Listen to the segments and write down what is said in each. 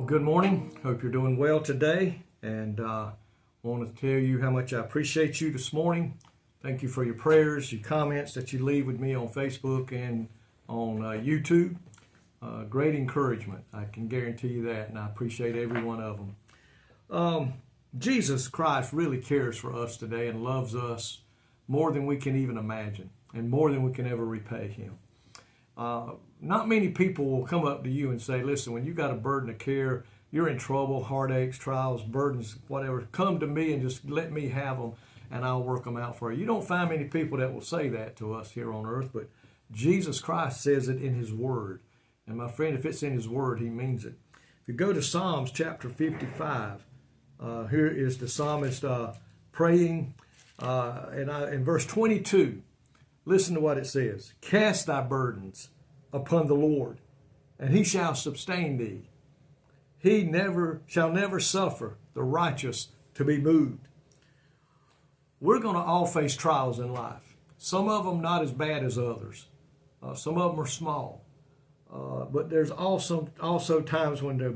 Good morning. Hope you're doing well today, and want to tell you how much I appreciate you this morning. Thank you for your prayers, your comments that you leave with me on Facebook and on YouTube. Great encouragement. I can guarantee you that, and I appreciate every one of them. Jesus Christ really cares for us today and loves us more than we can even imagine, and more than we can ever repay him. Not many people will come up to you and say, listen, when you got a burden of care, you're in trouble, heartaches, trials, burdens, whatever, come to me and just let me have them and I'll work them out for you. You don't find many people that will say that to us here on earth, but Jesus Christ says it in his word. And my friend, if it's in his word, he means it. If you go to Psalms chapter 55, here is the psalmist praying, in verse 22, listen to what it says. Cast thy burdens upon the Lord, and he shall sustain thee. He shall never suffer the righteous to be moved. We're going to all face trials in life. Some of them not as bad as others. Some of them are small. But there's also times when the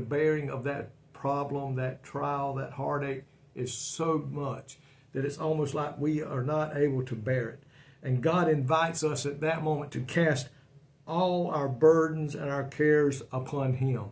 bearing of that problem, that trial, that heartache is so much that it's almost like we are not able to bear it. And God invites us at that moment to cast all our burdens and our cares upon him.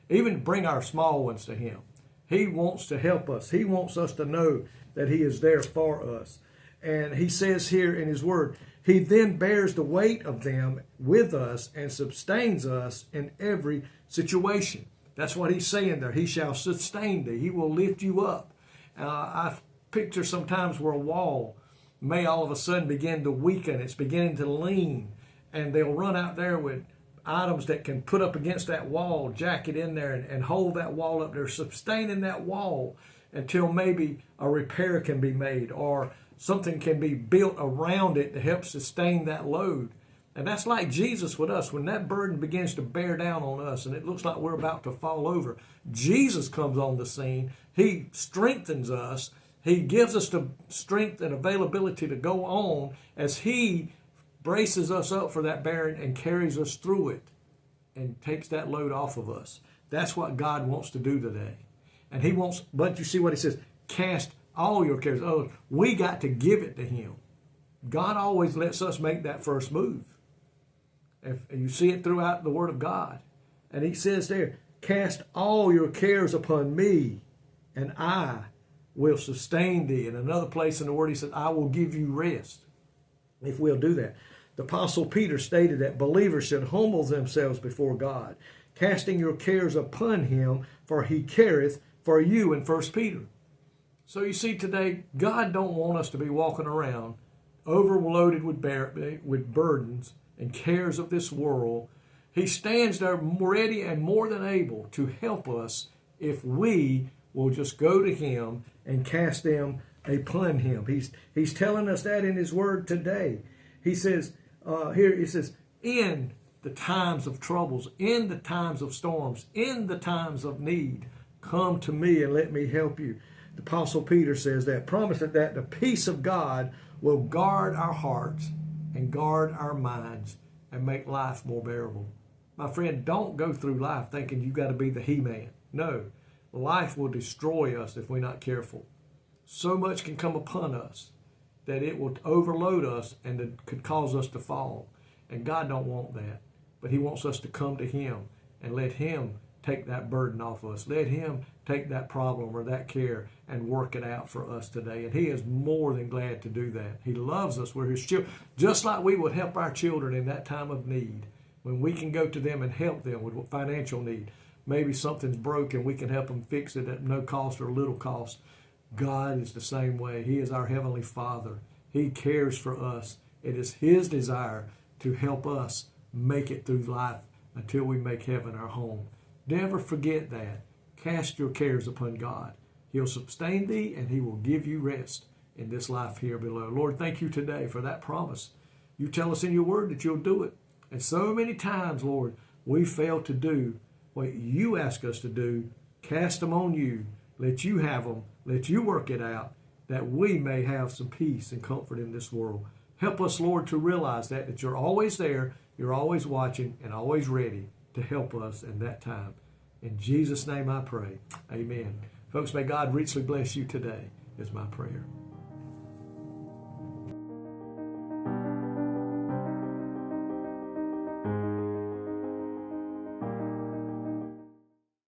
Even bring our small ones to him. He wants to help us. He wants us to know that he is there for us. And he says here in his word, he then bears the weight of them with us and sustains us in every situation. That's what he's saying there. He shall sustain thee. He will lift you up. I picture sometimes where a wall may all of a sudden begin to weaken. It's beginning to lean. And they'll run out there with items that can put up against that wall, jack it in there and hold that wall up there, sustaining that wall until maybe a repair can be made or something can be built around it to help sustain that load. And that's like Jesus with us. When that burden begins to bear down on us and it looks like we're about to fall over, Jesus comes on the scene. He strengthens us. He gives us the strength and availability to go on as he braces us up for that bearing and carries us through it and takes that load off of us. That's what God wants to do today. And he wants, but you see what he says, cast all your cares. Oh, we got to give it to him. God always lets us make that first move. And you see it throughout the word of God. And he says there, cast all your cares upon me and I will sustain thee. In another place in the word, he said, I will give you rest if we'll do that. The Apostle Peter stated that believers should humble themselves before God, casting your cares upon him, for he careth for you in 1 Peter. So you see today, God don't want us to be walking around overloaded with burdens and cares of this world. He stands there ready and more than able to help us if we will just go to him and cast them upon him. He's telling us that in his word today. He says, in the times of troubles, in the times of storms, in the times of need, come to me and let me help you. The Apostle Peter says that, promising that the peace of God will guard our hearts and guard our minds and make life more bearable. My friend, don't go through life thinking you got to be the He-Man. No, life will destroy us if we're not careful. So much can come upon us that it will overload us and it could cause us to fall. And God don't want that. But he wants us to come to him and let him take that burden off us. Let him take that problem or that care and work it out for us today. And he is more than glad to do that. He loves us. We're his children. Just like we would help our children in that time of need. When we can go to them and help them with financial need. Maybe something's broken. We can help them fix it at no cost or little cost. God is the same way. He is our Heavenly Father. He cares for us. It is his desire to help us make it through life until we make heaven our home. Never forget that. Cast your cares upon God. He'll sustain thee and he will give you rest in this life here below. Lord, thank you today for that promise. You tell us in your word that you'll do it. And so many times, Lord, we fail to do what you ask us to do. Cast them on you. Let you have them. Let you work it out that we may have some peace and comfort in this world. Help us, Lord, to realize that you're always there, you're always watching, and always ready to help us in that time. In Jesus' name I pray. Amen. Folks, may God richly bless you today is my prayer.